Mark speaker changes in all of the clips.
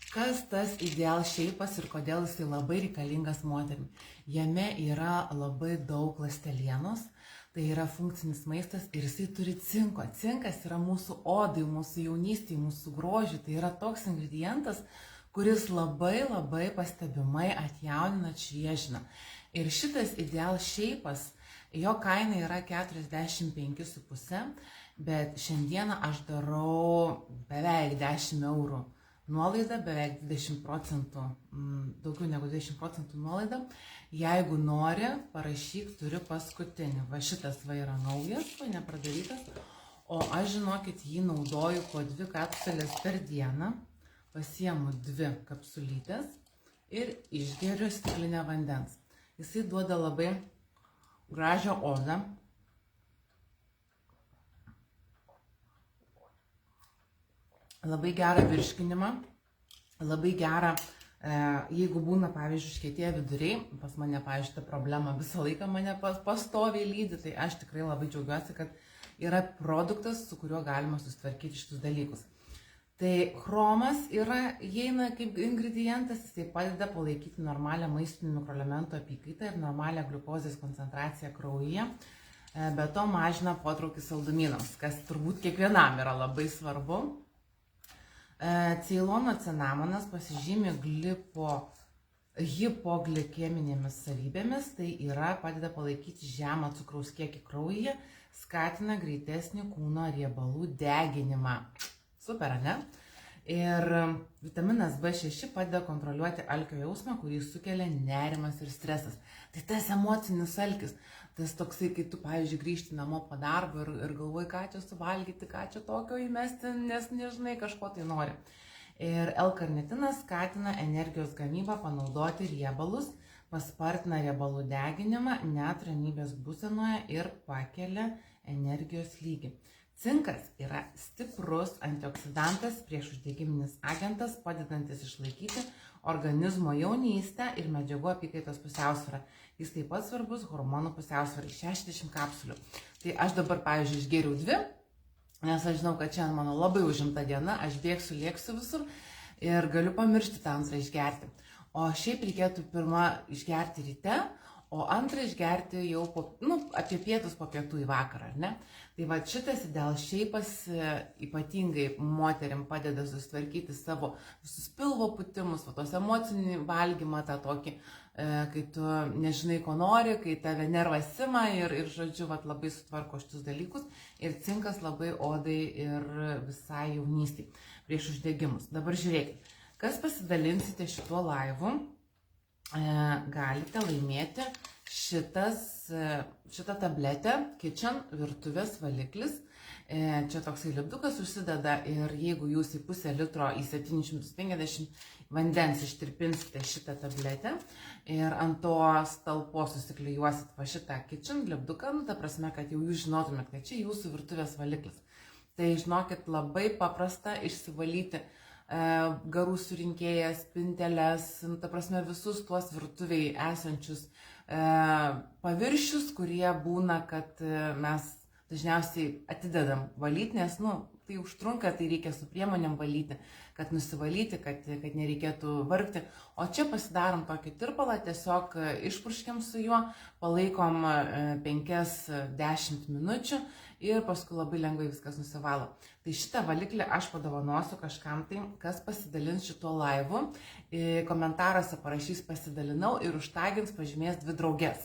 Speaker 1: Kas tas Ideal Shapes ir kodėl jisai labai reikalingas moterim? Jame yra labai daug ląstelienos, tai yra funkcinis maistas ir jisai turi cinko. Cinkas yra mūsų odai, mūsų jaunystėje, mūsų grožiui. Tai yra toks ingredientas, kuris labai pastebimai atjaunina, atšviežina. Ir šitas Ideal Shapes, jo kaina yra 45,5, bet šiandieną aš darau beveik 10 eurų. Nuolaida beveik 20%, daugiau negu 20% nuolaida. Jeigu nori, parašyk, turiu paskutinį. Va šitas va yra naujas, va nepradarytas. O aš, žinokit, jį naudoju po 2 kapsulės per dieną. Pasiemu 2 kapsulytės ir išgeriu stiklinę vandens. Jisai duoda labai gražią odą. Labai gerą virškinimą, labai gerą, jeigu būna, pavyzdžiui, užkietėję viduriai, pas mane, pavyzdžiui, ta problema visą laiką mane pastoviai lydi, tai aš tikrai labai džiaugiuosi, kad yra produktas, su kuriuo galima susitvarkyti šitus dalykus. Tai chromas įeina kaip ingredientas, jisai padeda palaikyti normalią maistinių mikroelementų apykaitą ir normalią gliukozės koncentraciją kraujyje, be to mažina potraukį saldumynams, kas turbūt kiekvienam yra labai svarbu. Ceilono cinamonas pasižymi hipoglikėminėmis savybėmis, tai yra padeda palaikyti žemą cukraus kiekį kraujyje, skatina greitesnį kūno riebalų deginimą. Super, ne? Ir vitaminas B6 padeda kontroliuoti alkio jausmą, kurį sukelia nerimas ir stresas. Tai tas emocinis alkis, tas toksai, kai tu, pavyzdžiui, grįžti namo po darbo ir galvoji, ką čia suvalgyti, ką čia tokio įmesti, nes nežinai, kažko tai nori. Ir L-karnitinas skatina energijos gamybą panaudoti riebalus, paspartina riebalų deginimą net ramybės būsenoje ir pakelia energijos lygį. Cinkas yra stiprus antioksidantas, priešuždegiminis agentas, padedantis išlaikyti organizmo jaunystę ir medžiagų apykaitos pusiausvyrą. Jis taip pat svarbus hormonų pusiausvyrai, 60 kapsulių. Tai aš dabar, pavyzdžiui, išgėriau 2, nes aš žinau, kad šiandien mano labai užimta diena, aš bėgsiu, lėksiu visur ir galiu pamiršti tą antrą išgerti. O šiaip reikėtų pirmą išgerti ryte, o antrą išgerti jau apie pietus po pietų į vakarą, ar ne? Tai va šitas Ideal Shapes ypatingai moterim padeda susitvarkyti savo visus pilvo pūtimus, tos emocinį valgymą, tą tokį, kai tu nežinai, ko nori, kai tave nervas ima ir žodžiu, labai sutvarko šitus dalykus. Ir cinkas labai odai ir visai jaunystiai prieš uždegimus. Dabar žiūrėkit, kas pasidalinsite šituo laivu, galite laimėti šitą tabletę Kitchen virtuvės valiklis. Čia toksai lipdukas užsideda ir jeigu jūs į pusę litro į 750 vandens ištirpinsite šitą tabletę ir ant tos talpos susiklijuosit va šitą Kitchen lipduką, ta prasme, kad jau jūs žinotumėt, kad čia jūsų virtuvės valiklis. Tai žinokit, labai paprasta išsivalyti garų surinkėjas, spinteles, ta prasme visus tuos virtuviai esančius paviršius, kurie būna, kad mes dažniausiai atidedam valyti, nes tai užtrunka, tai reikia su priemonėm valyti, kad nusivalyti, kad nereikėtų vargti. O čia pasidarom tokį tirpalą, tiesiog išpurškiam su juo, palaikom 5-10 minučių ir paskui labai lengvai viskas nusivalo. Tai šitą valiklį aš padovanosiu kažkam tai, kas pasidalins šituo laivu. Komentaruose parašys pasidalinau ir užtagins, pažymės 2 drauges.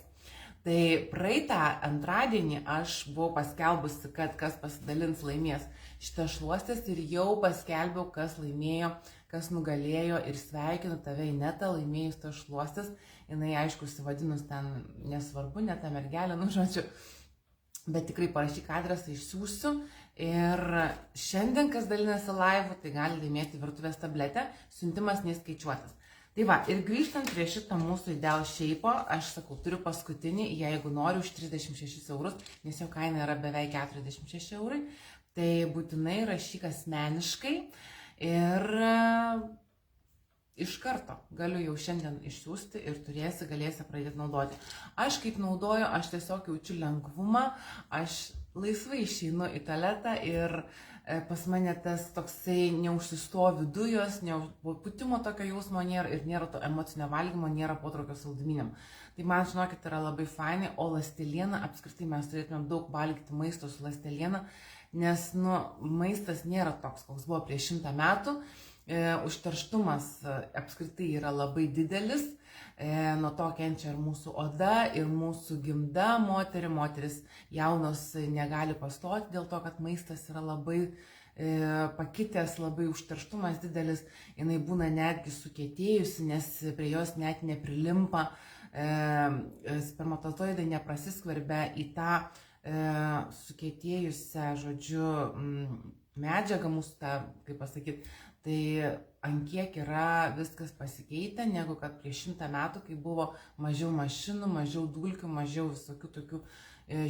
Speaker 1: Tai praeitą antradienį aš buvau paskelbusi, kad kas pasidalins laimės šitą šluostes ir jau paskelbiau, kas laimėjo, kas nugalėjo ir sveikinu tave, Ineta, laimėjus tas šluostes. Jinai, aišku, įsivadinus ten nesvarbu, ne ta mergelė, žodžiu. Bet tikrai parašyk adresą, išsiųsiu. Ir šiandien, kas dalinasi laivu, tai gali laimėti virtuvės tabletę, siuntimas neįskaičiuotas. Tai va, ir grįžtant prie šitą mūsų Ideal Shape, aš sakau, turiu paskutinį, jeigu noriu, už 36 eurus, nes jo kaina yra beveik 46 eurai, tai būtinai rašyk asmeniškai ir iš karto galiu jau šiandien išsiųsti ir galėsi pradėti naudoti. Aš kaip naudoju, aš tiesiog jaučiu lengvumą, aš laisvai išeinu į tualetą ir pas mane tas toksai neužsistovi dujos, putimo tokio jausmo nėra ir nėra to emocinio valgymo, nėra potraukio saldumynėm. Tai man, žinokit, yra labai fainai, o ląsteliena, apskritai mes turėtumėm daug valgyti maisto su ląsteliena, nes maistas nėra toks, koks buvo prieš 100 metų, užterštumas apskritai yra labai didelis, nuo to kenčia ir mūsų oda, ir mūsų gimda moteris jaunos negali pastoti dėl to, kad maistas yra labai pakitęs, labai užterštumas didelis, jinai būna netgi sukietėjusi, nes prie jos net neprilimpa, spermatozoidai neprasiskverbia į tą sukietėjusią, žodžiu, medžiagą mūsų, tą, kaip pasakyti, tai ant kiek yra viskas pasikeitę, negu kad prieš 100 metų, kai buvo mažiau mašinų, mažiau dulkių, mažiau visokių tokių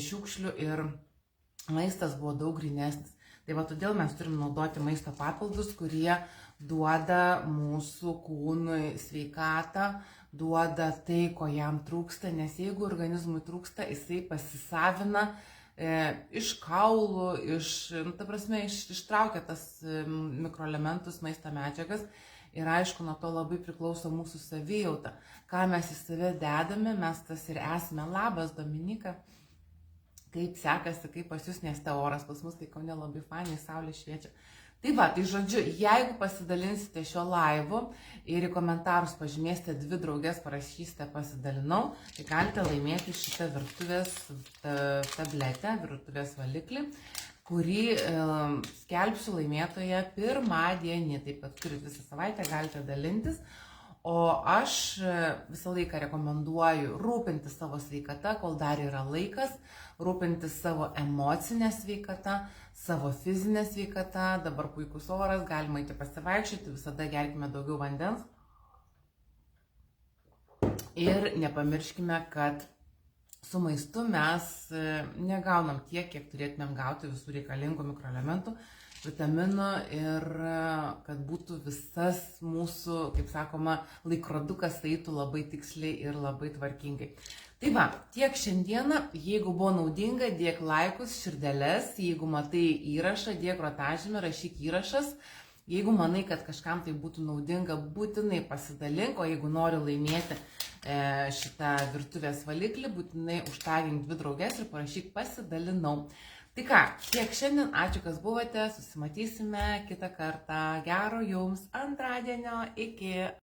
Speaker 1: šiukšlių ir maistas buvo daug grynesnis. Tai va todėl mes turim naudoti maisto papildus, kurie duoda mūsų kūnui sveikatą, duoda tai, ko jam trūksta, nes jeigu organizmui trūksta, jisai pasisavina iš kaulų, ištraukia tas mikroelementus, maisto medžiagas ir aišku, nuo to labai priklauso mūsų savijauta. Ką mes į save dedame, mes tas ir esame. Labas, Dominika, kaip sekasi, kaip pas jūs, nes ta oras pas mus, tai Kaune labai fainai, saulė šviečia. Tai va, tai žodžiu, jeigu pasidalinsite šio laivu ir į komentarus pažymėsite 2 draugės, parašysite pasidalinau, tai galite laimėti šitą virtuvės tabletę, virtuvės valiklį, kurį skelbsiu laimėtoje pirmadienį. Taip pat turite visą savaitę, galite dalintis. O aš visą laiką rekomenduoju rūpintis savo sveikata, kol dar yra laikas, rūpintis savo emocinę sveikatą, savo fizinę sveikatą. Dabar puikus oras, galima eiti pasivaikščioti, visada gerkime daugiau vandens. Ir nepamirškime, kad su maistu mes negaunam tiek, kiek turėtumėm gauti visų reikalingų mikroelementų, vitaminų ir kad būtų visas mūsų, kaip sakoma, laikrodukas eitų labai tiksliai ir labai tvarkingai. Tai va, tiek šiandieną. Jeigu buvo naudinga, dėk laikus, širdeles. Jeigu matai įrašą, dėk rotažymę, rašyk įrašas. Jeigu manai, kad kažkam tai būtų naudinga, būtinai pasidalink, o jeigu nori laimėti šitą virtuvės valiklį, būtinai užtagink 2 draugės ir parašyk pasidalinau. Tai ką, tiek šiandien, ačiū, kas buvote, susimatysime kitą kartą. Gero jums antradienio, iki.